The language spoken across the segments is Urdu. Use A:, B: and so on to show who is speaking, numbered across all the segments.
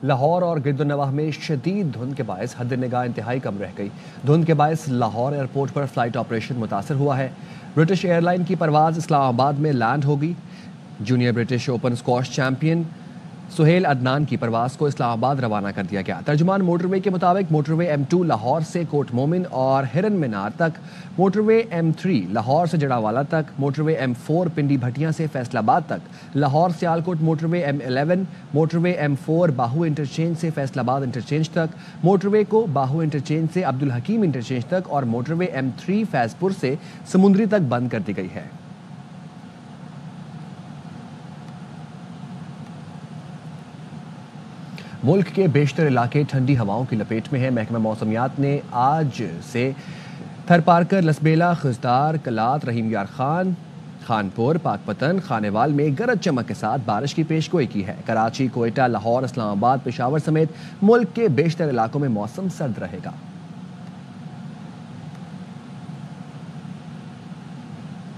A: لاہور اور گردنواہ میں شدید دھند کے باعث حد نگاہ انتہائی کم رہ گئی۔ دھند کے باعث لاہور ایئرپورٹ پر فلائٹ آپریشن متاثر ہوا ہے۔ برٹش ایئر لائن کی پرواز اسلام آباد میں لینڈ ہوگی۔ Junior British open squash champion Sohail Adnan کی پرواز کو اسلام آباد روانہ کر دیا گیا۔ ترجمان موٹر وے کے مطابق موٹر وے M2 لاہور سے کوٹ مومن اور ہرن مینار تک، موٹر وے M3 لاہور سے جڑاوالا تک، موٹر وے M4 پنڈی بھٹیاں سے فیصل آباد تک، لاہور سیالکوٹ موٹر وے M11، موٹر وے M4 باہو انٹرچینج سے فیصل آباد انٹرچینج تک، موٹر وے کو باہو انٹرچینج سے عبدالحکیم انٹرچینج تک اور موٹر وے M3 فیض پور سے سمندری تک بند کر دی گئی ہے۔ ملک کے بیشتر علاقے ٹھنڈی ہواؤں کی لپیٹ میں ہیں۔ محکمہ موسمیات نے آج سے تھرپارکر، لسبیلا، خزدار، کلات، رحیم یار خان، خانپور، پاک پتن، خانیوال میں گرج چمک کے ساتھ بارش کی پیش گوئی کی ہے۔ کراچی، کوئٹہ، لاہور، اسلام آباد، پشاور سمیت ملک کے بیشتر علاقوں میں موسم سرد رہے گا۔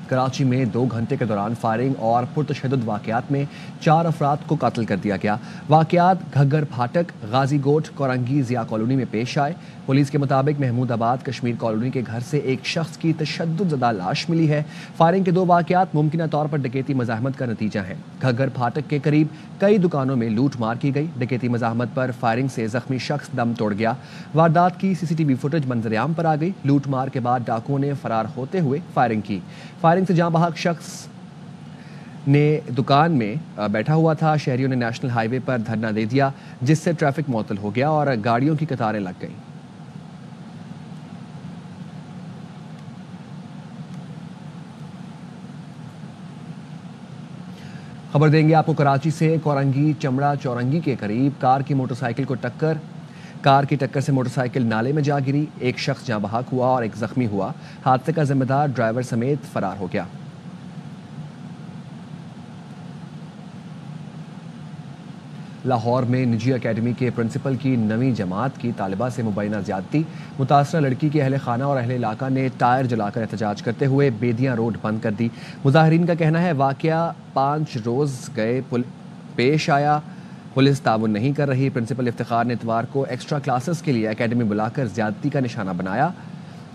A: کراچی میں 2 گھنٹے کے دوران فائرنگ اور پرتشدد واقعات میں 4 افراد کو قتل کر دیا گیا۔ واقعات گھگر پھاٹک، غازی گوٹ، کورنگی، ضیاء کالونی میں پیش آئے۔ پولیس کے مطابق محمود آباد کشمیر کالونی کے گھر سے ایک شخص کی تشدد زدہ لاش ملی ہے۔ فائرنگ کے 2 واقعات ممکنہ طور پر ڈکیتی مزاحمت کا نتیجہ ہیں۔ گھگر پھاٹک کے قریب کئی دکانوں میں لوٹ مار کی گئی۔ ڈکیتی مزاحمت پر فائرنگ سے زخمی شخص دم توڑ گیا۔ واردات کی CCTV فوٹیج منظر عام پر آ گئی۔ لوٹ مار کے بعد ڈاکوؤں نے فرار ہوتے ہوئے فائرنگ کی۔ فائرنگ سے جاں بحق شخص نے دکان میں بیٹھا ہوا تھا۔ شہریوں نے نیشنل ہائی وے پر دھرنا دے دیا، جس سے ٹریفک معطل ہو گیا اور گاڑیوں کی قطاریں لگ گئیں۔ خبر دیں گے آپ کو کراچی سے۔ کورنگی چمڑا چورنگی کے قریب کار کی کی ٹکر سے موٹر سائیکل نالے میں جا گری۔ ایک شخص جاں بحق ہوا اور ایک زخمی ہوا۔ حادثے کا ذمہ دار ڈرائیور سمیت فرار ہو گیا۔ لاہور میں نجی اکیڈمی کے پرنسپل کی 9ویں جماعت کی طالبہ سے مبینہ زیادتی۔ متاثرہ لڑکی کے اہل خانہ اور اہل علاقہ نے ٹائر جلا کر احتجاج کرتے ہوئے بیدیاں روڈ بند کر دی۔ مظاہرین کا کہنا ہے واقعہ 5 روز گئے پیش آیا، پولیس تعاون نہیں کر رہی۔ پرنسپل افتخار نے اتوار کو ایکسٹرا کلاسز کے لیے اکیڈمی بلا کر زیادتی کا نشانہ بنایا۔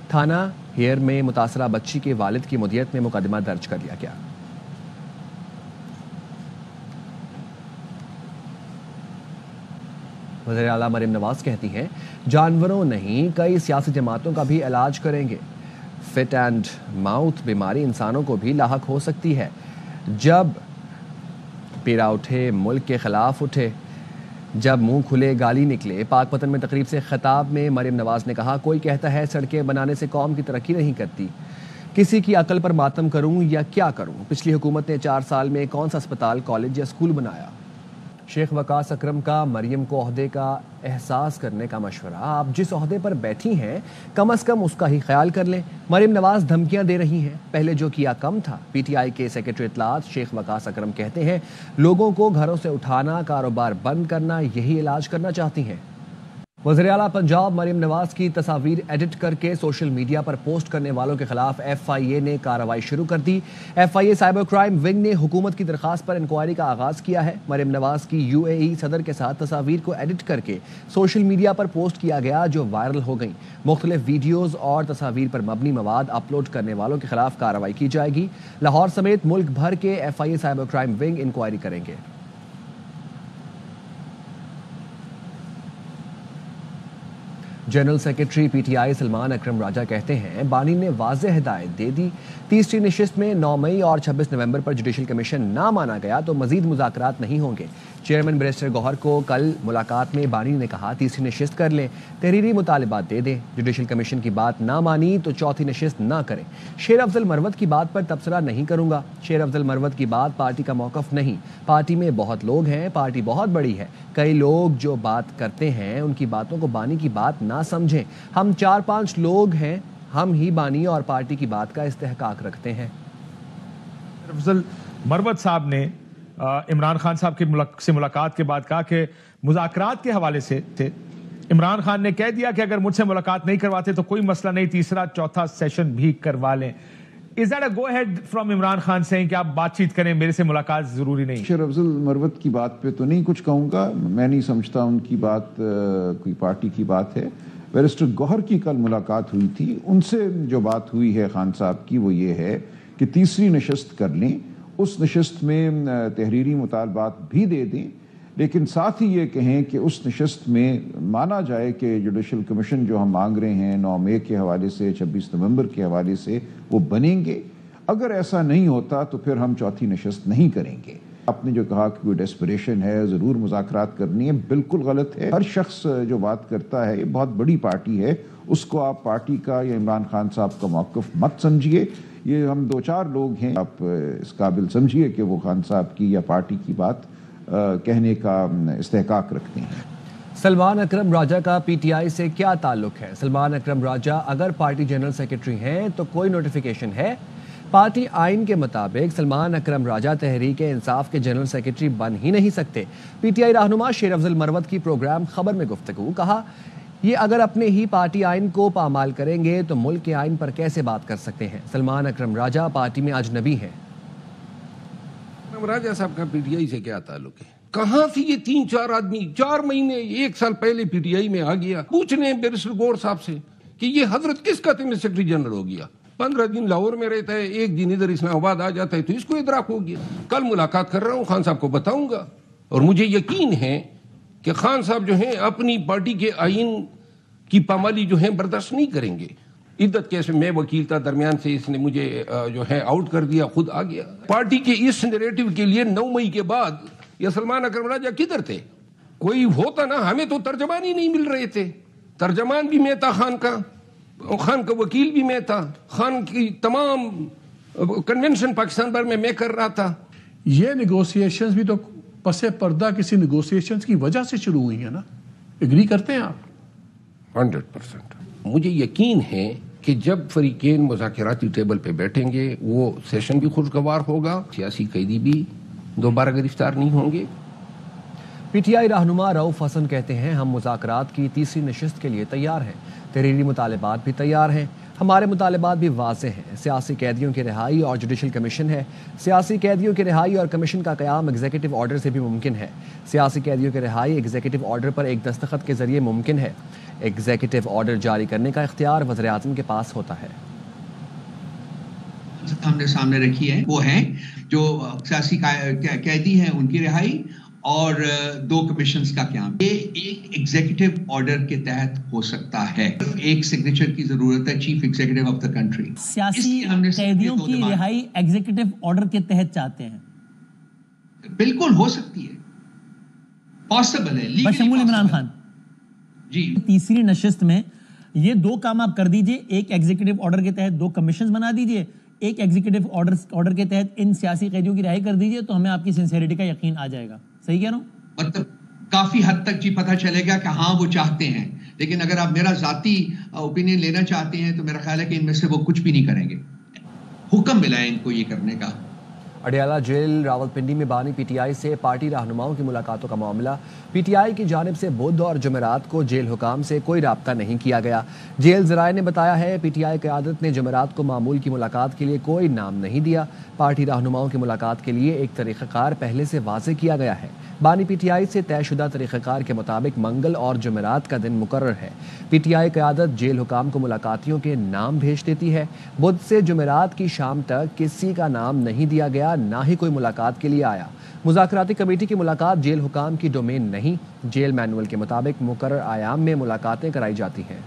A: تھانہ ہیر میں متاثرہ بچی کے والد کی مدیت میں مقدمہ درج کر لیا گیا۔ وزیر اعلیٰ مریم نواز کہتی ہیں جانوروں نہیں کئی سیاسی جماعتوں کا بھی علاج کریں گے۔ فٹ اینڈ ماؤتھ بیماری انسانوں کو بھی لاحق ہو سکتی ہے۔ جب پیرا اٹھے ملک کے خلاف اٹھے، جب منہ کھلے گالی نکلے۔ پاک پتن میں تقریب سے خطاب میں مریم نواز نے کہا کوئی کہتا ہے سڑکیں بنانے سے قوم کی ترقی نہیں کرتی، کسی کی عقل پر ماتم کروں یا کیا کروں؟ پچھلی حکومت نے 4 سال میں کون سا اسپتال، کالج یا اسکول بنایا؟ شیخ وقاص اکرم کا مریم کو عہدے کا احساس کرنے کا مشورہ۔ آپ جس عہدے پر بیٹھی ہیں کم از کم اس کا ہی خیال کر لیں۔ مریم نواز دھمکیاں دے رہی ہیں، پہلے جو کیا کم تھا۔ PTI کے سیکرٹری اطلاعات شیخ وقاص اکرم کہتے ہیں لوگوں کو گھروں سے اٹھانا، کاروبار بند کرنا، یہی علاج کرنا چاہتی ہیں۔ وزیر اعلیٰ پنجاب مریم نواز کی تصاویر ایڈٹ کر کے سوشل میڈیا پر پوسٹ کرنے والوں کے خلاف FIA نے کارروائی شروع کر دی۔ FIA سائبر کرائم ونگ نے حکومت کی درخواست پر انکوائری کا آغاز کیا ہے۔ مریم نواز کی UAE صدر کے ساتھ تصاویر کو ایڈٹ کر کے سوشل میڈیا پر پوسٹ کیا گیا جو وائرل ہو گئیں۔ مختلف ویڈیوز اور تصاویر پر مبنی مواد اپلوڈ کرنے والوں کے خلاف کارروائی کی جائے گی۔ لاہور سمیت ملک بھر کے FIA cyber crime wing inquiry کریں گے۔ General secretary PTI Salman Akram Raja کہتے ہیں بانی نے واضح ہدایت دے دی، تیسری نشست میں 9 مئی اور 26 نومبر پر جوڈیشل کمیشن نہ مانا گیا تو مزید مذاکرات نہیں ہوں گے۔ چیئرمین بیرسٹر گوہر کو کل ملاقات میں بانی نے کہا تیسری نشست کر لیں، تحریری مطالبات دے دیں، جوڈیشل کمیشن کی بات نہ مانی تو چوتھی نشست نہ کریں۔ شیر افضل مروت کی بات پر تبصرہ نہیں کروں گا۔ شیر افضل مروت کی بات پارٹی کا موقف نہیں، پارٹی میں بہت لوگ ہیں، پارٹی بہت بڑی ہے، کئی لوگ جو بات کرتے ہیں ان کی باتوں کو بانی کی بات نہ سمجھیں۔ ہم 4-5 لوگ ہیں، ہم ہی بانی اور پارٹی کی بات کا استحقاق رکھتے ہیں۔
B: افضل مروت صاحب نے عمران خان صاحب سے ملاقات کے بعد کہا کہ مذاکرات کے حوالے سے عمران خان نے کہہ دیا کہ اگر مجھ سے ملاقات نہیں کرواتے تو کوئی مسئلہ نہیں، تیسرا چوتھا سیشن بھی کروا لیں۔ Is that a go ahead from Imran Khan saying کہ آپ بات چیت کریں میرے سے ملاقات ضروری نہیں؟
C: شیر افضل مروت کی بات پہ تو نہیں کچھ کہوں گا. میں نہیں سمجھتا ان کی بات کوئی پارٹی کی بات ہے. بیرسٹر گوہر کی کل ملاقات ہوئی تھی, ان سے جو بات ہوئی ہے خان صاحب کی وہ یہ ہے کہ تیسری نشست کر لیں, اس نشست میں تحریری مطالبات بھی دے دیں, لیکن ساتھ ہی یہ کہیں کہ اس نشست میں مانا جائے کہ جوڈیشل کمیشن جو ہم مانگ رہے ہیں 9 مئی کے حوالے سے 26 نومبر کے حوالے سے وہ بنیں گے. اگر ایسا نہیں ہوتا تو پھر ہم چوتھی نشست نہیں کریں گے. آپ نے جو کہا کہ کوئی ڈیسپریشن ہے, ضرور مذاکرات کرنی ہے, بالکل غلط ہے. ہر شخص جو بات کرتا ہے, یہ بہت بڑی پارٹی ہے, اس کو آپ پارٹی کا یا عمران خان صاحب کا موقف مت سمجھیے. یہ ہم 2-4 لوگ ہیں, آپ اس قابل سمجھیے کہ وہ خان صاحب کی یا پارٹی کی بات کہنے کا استحقاق رکھتے ہیں.
A: سلمان اکرم راجہ کا پی ٹی آئی سے کیا تعلق ہے؟ سلمان اکرم راجہ اگر پارٹی جنرل سیکرٹری ہیں تو کوئی نوٹیفیکیشن ہے؟ پارٹی آئین کے مطابق سلمان اکرم راجہ تحریک انصاف کے جنرل سیکرٹری بن ہی نہیں سکتے. پی ٹی آئی رہنما شیر افضل مروت کی پروگرام خبر میں گفتگو, کہا یہ اگر اپنے ہی پارٹی آئین کو پامال کریں گے تو ملک کے آئین پر کیسے بات کر سکتے ہیں؟ سلمان اکرم راجہ پارٹی میں اجنبی ہیں.
D: راجہ صاحب کا پی ٹی آئی سے کیا تعلق ہے؟ کہاں سے یہ 3-4 آدمی 4 مہینے 1 سال پہلے پی ٹی آئی میں آ گیا؟ پوچھ رہے ہیں بیرسٹر گور صاحب سے کہ یہ حضرت کس خطے میں سیکرٹری جنرل ہو گیا؟ 15 دن لاہور میں رہتا ہے, 1 دن ادھر اسلام آباد آ جاتا ہے, تو اس کو ادراک ہو گیا. کل ملاقات کر رہا ہوں, خان صاحب کو بتاؤں گا, اور مجھے یقین ہے کہ خان صاحب جو ہیں اپنی پارٹی کے آئین کی پامالی جو ہے برداشت نہیں کریں گے. عدت کیسے میں وکیل تھا, درمیان سے اس نے مجھے جو ہے آؤٹ کر دیا, خود آ گیا. پارٹی کے اس نیریٹو کے لیے 9 مئی کے بعد یہ سلمان اکرم راجہ کدھر تھے؟ کوئی ہوتا نا, ہمیں تو ترجمان ہی نہیں مل رہے تھے. ترجمان بھی میں تھا خان کا وکیل بھی میں تھا, خان کی تمام کنونشن پاکستان بھر میں کر رہا تھا.
E: یہ نیگوسیشنز بھی تو پس پردہ کسی نیگوسیشنز کی وجہ سے شروع ہوئی ہیں نا, اگری کرتے ہیں آپ؟
D: 100%. مجھے یقین ہے کہ جب فریقین مذاکراتی ٹیبل پہ بیٹھیں گے وہ سیشن بھی خوشگوار ہوگا, سیاسی قیدی بھی دوبارہ گرفتار نہیں ہوں گے.
A: پی ٹی آئی رہنما رؤف حسن کہتے ہیں ہم مذاکرات کی تیسری نشست کے لیے تیار ہیں, تحریری مطالبات بھی تیار ہیں. ہمارے مطالبات بھی واضح ہیں. سیاسی قیدیوں کی رہائی اور جوڈیشل کمیشن ہے. سیاسی قیدیوں کی رہائی اور کمیشن کا قیام ایگزیکٹو آرڈر سے بھی ممکن ہے. سیاسی قیدیوں کی رہائی ایگزیکٹو آرڈر پر ایک دستخط کے ذریعے ممکن ہے. ایگزیکٹو آرڈر جاری کرنے کا اختیار وزیر اعظم کے پاس ہوتا ہے.
F: ہم نے سامنے رکھی ہے وہ ہیں جو سیاسی قیدی ہیں, ان کی رہائی اور 2 کمیشنز کا قیام. یہ ایک ایگزیکٹو آرڈر کے تحت ہو سکتا ہے. ایک سگنیچر کی ضرورت ہے chief executive of the country.
G: سیاسی قیدیوں کی رہائی ایگزیکٹو آرڈر کے تحت چاہتے ہیں.
F: بالکل ہو سکتی ہے, پاسبل ہے,
G: بشمول عمران خان.
F: جی,
G: تیسری نشست میں یہ 2 کام آپ کر دیجئے, ایک ایگزیکٹو آرڈر کے تحت 2 کمیشنز بنا دیجئے, ایک ایگزیکٹو آرڈر کے تحت ان سیاسی قیدیوں کی رہائی کر دیجئے, تو ہمیں آپ کی سنسیریٹی کا یقین آ جائے گا. صحیح کہہ رہا ہوں؟
F: مطلب کافی حد تک جی پتہ چلے گا کہ ہاں وہ چاہتے ہیں, لیکن اگر آپ میرا ذاتی اوپینین لینا چاہتے ہیں تو میرا خیال ہے کہ ان میں سے وہ کچھ بھی نہیں کریں گے. حکم ملا ہے ان کو یہ کرنے کا.
A: اڈیالہ جیل راولپنڈی میں بانی پی ٹی آئی سے پارٹی رہنماؤں کی ملاقاتوں کا معاملہ. پی ٹی آئی کی جانب سے بدھ اور جمعرات کو جیل حکام سے کوئی رابطہ نہیں کیا گیا. جیل ذرائع نے بتایا ہے پی ٹی آئی قیادت نے جمعرات کو معمول کی ملاقات کے لیے کوئی نام نہیں دیا. پارٹی رہنماؤں کی ملاقات کے لیے ایک طریقہ کار پہلے سے واضح کیا گیا ہے. بانی پی ٹی آئی سے طے شدہ طریقہ کار کے مطابق منگل اور جمعرات کا دن مقرر ہے. پی ٹی آئی قیادت جیل حکام کو ملاقاتیوں کے نام بھیج دیتی ہے. بدھ سے جمعرات کی شام تک کسی کا نام نہیں دیا گیا, نہ ہی کوئی ملاقات کے لیے آیا. مذاکراتی کمیٹی کی ملاقات جیل حکام کی ڈومین نہیں. جیل مینول کے مطابق مقرر ایام میں ملاقاتیں کرائی جاتی ہیں.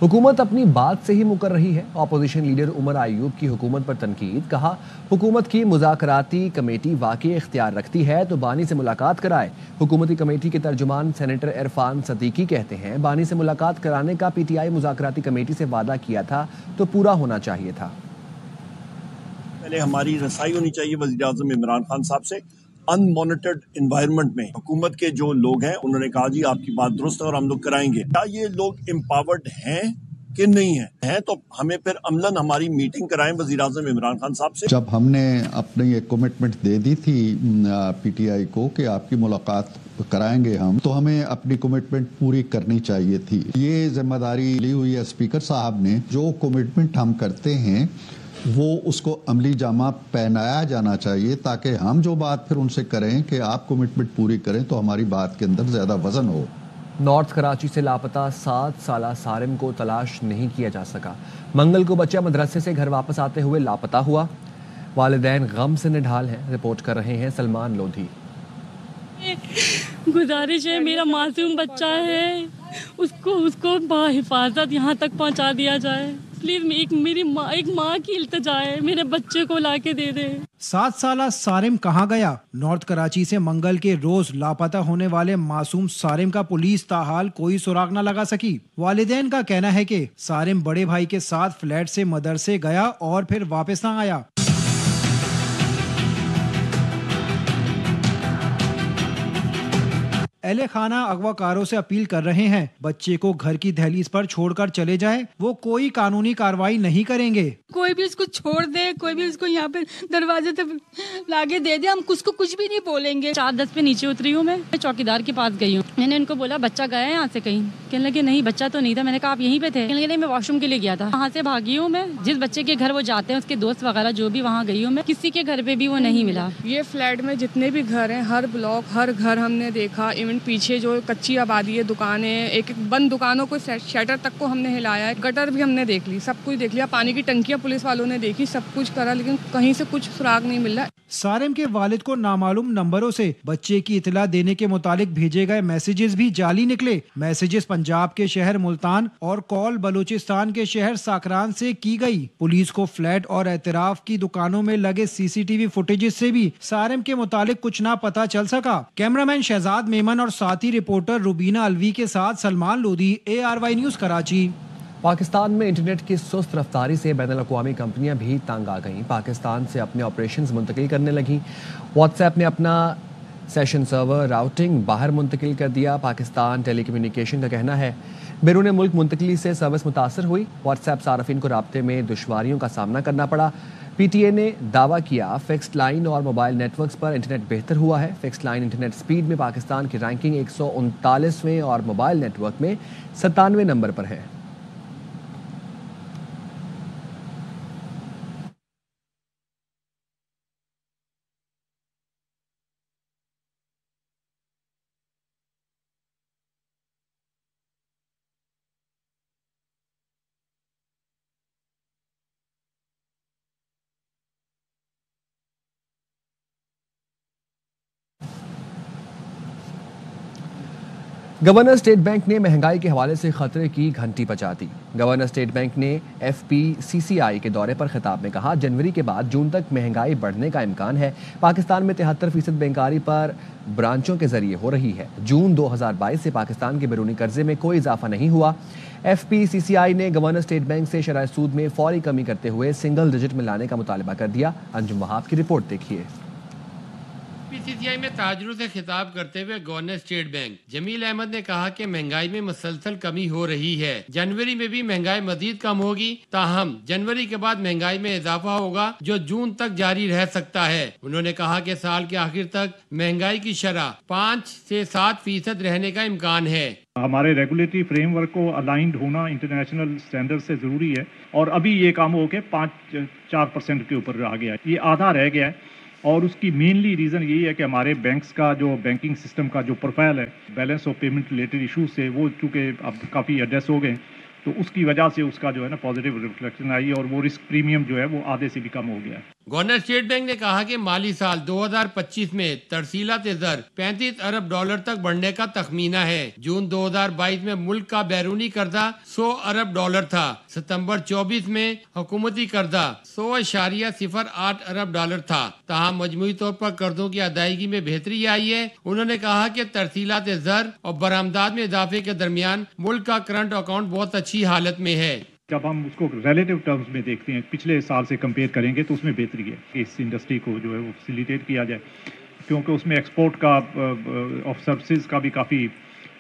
A: حکومت اپنی بات سے ہی مکر رہی ہے. اپوزیشن لیڈر عمر ایوب کی حکومت پر تنقید. کہا حکومت کی مذاکراتی کمیٹی واقعی اختیار رکھتی ہے تو بانی سے ملاقات کرائے. حکومتی کمیٹی کے ترجمان سینیٹر عرفان صدیقی کہتے ہیں بانی سے ملاقات کرانے کا پی ٹی آئی مذاکراتی کمیٹی سے وعدہ کیا تھا تو پورا ہونا چاہیے تھا.
H: پہلے ہماری رسائی ہونی چاہیے وزیر اعظم عمران خان صاحب سے. ان مانیٹرڈ انوائرمنٹ میں حکومت کے جو لوگ ہیں انہوں نے کہا جی آپ کی بات درست ہے اور ہم لوگ کرائیں گے. کیا یہ لوگ امپاورڈ ہیں کہ نہیں ہے تو ہمیں پھر عملاً ہماری میٹنگ کرائیں وزیر اعظم عمران خان صاحب سے.
I: جب ہم نے اپنی ایک کمٹمنٹ دے دی تھی پی ٹی آئی کو کہ آپ کی ملاقات کرائیں گے ہم، تو ہمیں اپنی کمٹمنٹ پوری کرنی چاہیے تھی. یہ ذمہ داری لی ہوئی ہے اسپیکر صاحب نے. جو کمٹمنٹ ہم کرتے ہیں وہ اس کو عملی جامہ پہنایا جانا چاہیے، تاکہ ہم جو بات پھر ان سے کریں کہ آپ کمٹمنٹ پوری کریں تو ہماری بات کے اندر زیادہ وزن ہو.
A: نارتھ کراچی سے لاپتہ 7 سالہ سارم کو تلاش نہیں کیا جا سکا. منگل کو بچہ مدرسے سے گھر واپس آتے ہوئے لاپتہ ہوا. والدین غم سے نڈھال ہیں. رپورٹ کر رہے ہیں سلمان لودھی.
J: گزارش ہے، میرا معصوم بچہ ہے، اس کو بحفاظت یہاں تک پہنچا دیا جائے. پلیز ایک ماں کی التجا ہے، میرے بچے کو لا کے دے دے.
K: 7 سالہ سارم کہاں گیا؟ نارتھ کراچی سے منگل کے روز لاپتہ ہونے والے معصوم سارم کا پولیس تاحال کوئی سراغ نہ لگا سکی. والدین کا کہنا ہے کہ سارم بڑے بھائی کے ساتھ فلیٹ سے مدرسے گیا اور پھر واپس نہ آیا. اہل خانہ اغوا کاروں سے اپیل کر رہے ہیں بچے کو گھر کی دہلیز پر چھوڑ کر چلے جائیں، وہ کوئی قانونی کارروائی نہیں کریں گے.
J: کوئی بھی اس کو چھوڑ دے، کوئی بھی اس کو یہاں پہ دروازے تک لاگے دے دے، ہم اس کو کچھ بھی نہیں بولیں گے. 4:10 پہ نیچے اتری ہوں، میں چوکیدار کے پاس گئی ہوں. میں نے ان کو بولا بچہ گیا ہے یہاں سے کہیں؟ کہنے لگے نہیں بچہ تو نہیں تھا. میں نے کہا آپ یہیں پہ تھے؟ کہنے لگے نہیں میں واش روم کے لیے گیا تھا. وہاں سے بھاگی ہوں میں. جس بچے کے گھر وہ جاتے ہیں اس کے دوست وغیرہ جو بھی وہاں گئی ہوں میں، کسی کے گھر پہ بھی وہ نہیں ملا.
L: یہ فلیٹ میں جتنے بھی گھر ہیں، ہر بلاک ہر گھر ہم نے دیکھا. ایون پیچھے جو کچی آبادی ہے، دکانیں، ایک بند دکانوں کو شٹر تک کو ہم نے ہلایا ہے. گٹر بھی ہم نے دیکھ لی، سب کچھ دیکھ لیا. پانی کی ٹنکیاں پولیس والوں نے دیکھی، سب کچھ کرا، لیکن کہیں سے کچھ سراغ نہیں مل رہا.
K: سارم کے والد کو نامعلوم نمبروں سے بچے کی اطلاع دینے کے متعلق بھیجے گئے میسیجز بھی جعلی نکلے. میسیجز پنجاب کے شہر ملتان اور کال بلوچستان کے شہر ساکران سے کی گئی. پولیس کو فلیٹ اور اعتراف کی دکانوں میں لگے CCTV فوٹیجز سے بھی سارم کے متعلق کچھ نہ پتا چل سکا. کیمرامین شہزاد میمن اور ساتھی رپورٹر روبینہ الوی کے ساتھ سلمان لودھی، ARY نیوز کراچی.
A: پاکستان میں انٹرنیٹ کی سست رفتاری سے بین الاقوامی کمپنیاں بھی تنگ آ گئیں. پاکستان سے اپنے آپریشنز منتقل کرنے لگیں. واٹس ایپ نے اپنا سیشن سرور راؤٹنگ باہر منتقل کر دیا. پاکستان ٹیلی کمیونیکیشن کا کہنا ہے بیرون ملک منتقلی سے سروس متاثر ہوئی. واٹس ایپ صارفین کو رابطے میں دشواریوں کا سامنا کرنا پڑا. PTA نے دعویٰ کیا فکسڈ لائن اور موبائل نیٹ ورکس پر انٹرنیٹ بہتر ہوا ہے. فکسڈ لائن انٹرنیٹ سپیڈ میں پاکستان کی رینکنگ 139ویں اور موبائل نیٹ ورک میں 97ویں نمبر پر ہے. گورنر اسٹیٹ بینک نے مہنگائی کے حوالے سے خطرے کی گھنٹی بجا دی. گورنر اسٹیٹ بینک نے FPCCI کے دورے پر خطاب میں کہا جنوری کے بعد جون تک مہنگائی بڑھنے کا امکان ہے. پاکستان میں 73% بینکاری پر برانچوں کے ذریعے ہو رہی ہے. جون 2022 سے پاکستان کے بیرونی قرضے میں کوئی اضافہ نہیں ہوا. FPCCI نے گورنر اسٹیٹ بینک سے شرح سود میں فوری کمی کرتے ہوئے سنگل ڈیجٹ میں لانے کا مطالبہ کر دیا. انجم وہاب کی رپورٹ دیکھیے.
M: PCCI میں تاجروں سے خطاب کرتے ہوئے گورنر اسٹیٹ بینک جمیل احمد نے کہا کہ مہنگائی میں مسلسل کمی ہو رہی ہے. جنوری میں بھی مہنگائی مزید کم ہوگی، تاہم جنوری کے بعد مہنگائی میں اضافہ ہوگا جو جون تک جاری رہ سکتا ہے. انہوں نے کہا کہ سال کے آخر تک مہنگائی کی شرح 5 سے 7% رہنے کا امکان ہے.
N: ہمارے ریگولیٹری فریم ورک کو الائنڈ ہونا انٹرنیشنل سٹینڈرڈ سے ضروری ہے، اور ابھی یہ کام ہو کے 4% کے اوپر رہ گیا ہے، یہ آدھا رہ گیا ہے. اور اس کی مینلی ریزن یہی ہے کہ ہمارے بینکس کا جو بینکنگ سسٹم کا جو پروفائل ہے balance of payment related issues سے وہ چونکہ اب کافی ایڈریس ہو گئے، تو اس کی وجہ سے اس کا جو ہے نا پازیٹیو ریفلیکشن آئی اور وہ رسک پریمیم جو ہے وہ آدھے سے بھی کم ہو گیا ہے.
M: گورنر اسٹیٹ بینک نے کہا کہ مالی سال 2025 میں ترسیلات زر 35 ارب ڈالر تک بڑھنے کا تخمینہ ہے. جون 2022 میں ملک کا بیرونی قرضہ 100 ارب ڈالر تھا. ستمبر 24 میں حکومتی قرضہ 100.08 ارب ڈالر تھا. تاہم مجموعی طور پر قرضوں کی ادائیگی میں بہتری آئی ہے. انہوں نے کہا کہ ترسیلات زر اور برآمدات میں اضافے کے درمیان ملک کا کرنٹ اکاؤنٹ بہت اچھی حالت میں ہے.
N: جب ہم اس کو ریلیٹو ٹرمز میں دیکھتے ہیں پچھلے سال سے کمپیئر کریں گے تو اس میں بہتری ہے کہ اس انڈسٹری کو جو ہے وہ فیسیلیٹیٹ کیا جائے، کیونکہ اس میں ایکسپورٹ کا آف سروسز کا بھی کافی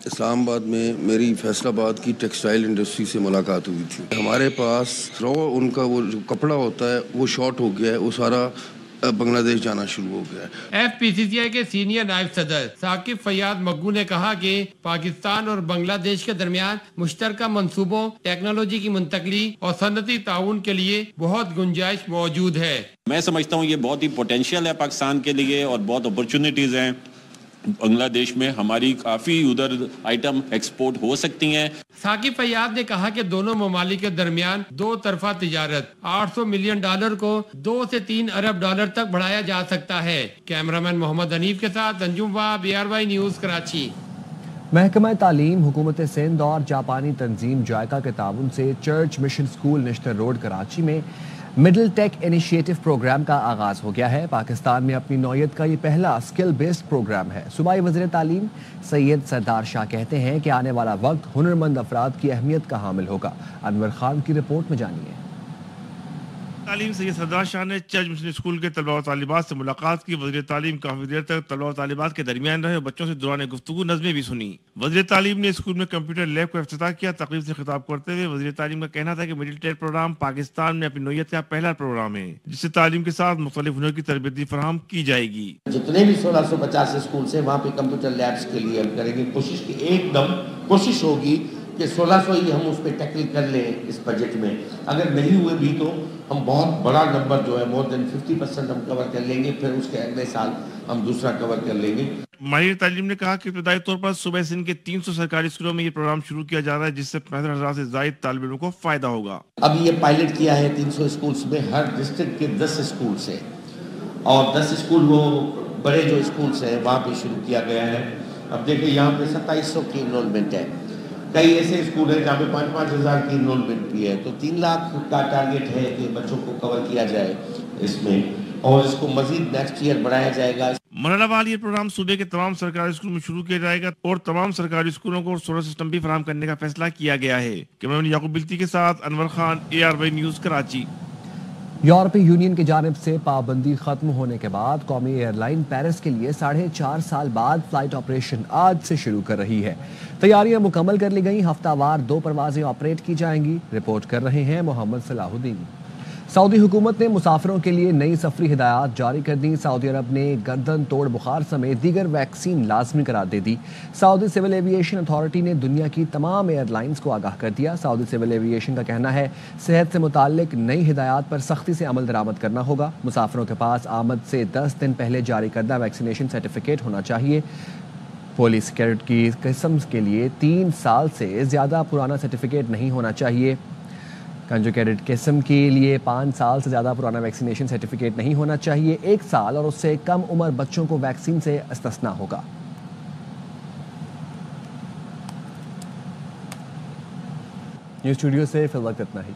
D: اسلام آباد میں میری فیصل آباد کی ٹیکسٹائل انڈسٹری سے ملاقات ہوئی تھی. ہمارے پاس ان کا وہ جو کپڑا ہوتا ہے وہ شارٹ ہو گیا ہے, وہ سارا بنگلہ دیش جانا شروع ہو گیا ہے.
M: ایف پی سی سی آئی کے سینئر نائب صدر ثاقب فیاض مگو نے کہا کہ پاکستان اور بنگلہ دیش کے درمیان مشترکہ منصوبوں, ٹیکنالوجی کی منتقلی اور صنعتی تعاون کے لیے بہت گنجائش موجود ہے.
O: میں سمجھتا ہوں یہ بہت ہی پوٹینشیل ہے پاکستان کے لیے اور بہت اپرچونٹیز ہیں. بنگلہ دیش میں ہماری کافی ادھر آئٹم ایکسپورٹ ہو سکتی ہیں.
M: ثاقب فیاض نے کہا کہ دونوں ممالک کے درمیان دو طرفہ تجارت $800 ملین کو 2 سے 3 ارب ڈالر تک بڑھایا جا سکتا ہے. کیمرامین محمد حنیف کے ساتھ انجم واب, ARY نیوز, کراچی.
A: محکمہ تعلیم, حکومت سندھ اور جاپانی تنظیم جائکا کے تعاون سے چرچ مشن اسکول نشتر روڈ کراچی میں مڈل ٹیک انیشیٹو پروگرام کا آغاز ہو گیا ہے. پاکستان میں اپنی نوعیت کا یہ پہلا اسکل بیسڈ پروگرام ہے. صوبائی وزیر تعلیم سید سردار شاہ کہتے ہیں کہ آنے والا وقت ہنرمند افراد کی اہمیت کا حامل ہوگا. انور خان کی رپورٹ میں جانیے.
P: تعلیم سید سردار شاہ نے چرچ مشن اسکول کے طلباء و طالبات سے ملاقات کی. وزیر تعلیم کافی دیر تک طلباء و طالبات کے درمیان رہے اور بچوں سے دوران گفتگو نظمیں بھی سنی. وزیر تعلیم نے اسکول میں کمپیوٹر لیب کا افتتاح کیا. تقریب سے خطاب کرتے ہوئے وزیر تعلیم کا کہنا تھا کہ مڈل ٹیک پروگرام پاکستان میں اپنی نوعیت کا پہلا پروگرام ہے جس سے تعلیم کے ساتھ مختلف ہنر کی تربیت فراہم کی جائے گی.
Q: جتنے بھی 1650 اسکول سے وہاں پہ کمپیوٹر لیبس کے لیے ہم کریں گے کوشش کی. ایک دم کوشش ہوگی کہ 1600 ہی ہم اس پہ ٹیکل کر لیں اس بجٹ میں. اگر نہیں ہوئے بھی تو ہم بہت بڑا نمبر جو ہے مور دین 50% ہم کور کر لیں گے. پھر اس کے اگلے سال ہم دوسرا کور کر لیں گے.
P: ماہر تعلیم نے کہا کہ ابتدائی طور پر صوبہ سندھ کے 300 سرکاری اسکولوں میں یہ پروگرام شروع کیا جا رہا ہے جس سے 65,000 سے زائد طالب علموں کو فائدہ ہوگا.
Q: اب یہ پائلٹ کیا ہے 300 اسکولس میں, ہر ڈسٹرکٹ کے 10 اسکول سے, اور 10 اسکول وہ بڑے جو اسکولس ہیں وہاں پہ شروع کیا گیا ہے. اب دیکھیں یہاں پہ 2700 کی انرولمنٹ ہے. کئی ایسے اسکول ہیں جہاں پہ 5-5 ہزار کی انرولمنٹ بھی ہے. تو 3 لاکھ کا ٹارگیٹ ہے کہ بچوں کو کور کیا جائے اس میں, اور اس کو مزید نیکسٹ ایئر بڑھایا جائے گا.
P: مرحلہ وار یہ پروگرام صوبے کے تمام سرکاری اسکول میں شروع کیا جائے گا اور تمام سرکاری اسکولوں کو سولر سسٹم بھی فراہم کرنے کا فیصلہ کیا گیا ہے. کیمرامین یعقوب بلتی کے ساتھ انور خان, ARY نیوز, کراچی.
A: یورپی یونین کی جانب سے پابندی ختم ہونے کے بعد قومی ایئر لائن پیرس کے لیے 4.5 سال بعد فلائٹ آپریشن آج سے شروع کر رہی ہے. تیاریاں مکمل کر لی گئیں. ہفتہ وار 2 پروازیں آپریٹ کی جائیں گی. رپورٹ کر رہے ہیں محمد صلاح الدین. سعودی حکومت نے مسافروں کے لیے نئی سفری ہدایات جاری کر دیں. سعودی عرب نے گردن توڑ بخار سمیت دیگر ویکسین لازمی قرار دے دی. سعودی سول ایویشن اتھارٹی نے دنیا کی تمام ایئر لائنز کو آگاہ کر دیا. سعودی سول ایویشن کا کہنا ہے صحت سے متعلق نئی ہدایات پر سختی سے عمل درآمد کرنا ہوگا. مسافروں کے پاس آمد سے 10 دن پہلے جاری کردہ ویکسینیشن سرٹیفکیٹ ہونا چاہیے. پولیس سیکورٹی کی قسم کے لیے 3 سال سے زیادہ پرانا سرٹیفکیٹ نہیں ہونا چاہیے. کنجوکیٹڈ قسم کے لیے 5 سال سے زیادہ پرانا ویکسینیشن سرٹیفکیٹ نہیں ہونا چاہیے. 1 سال اور اس سے کم عمر بچوں کو ویکسین سے استثنا ہوگا. نیوز اسٹوڈیو سے فی الوقت اتنا ہی.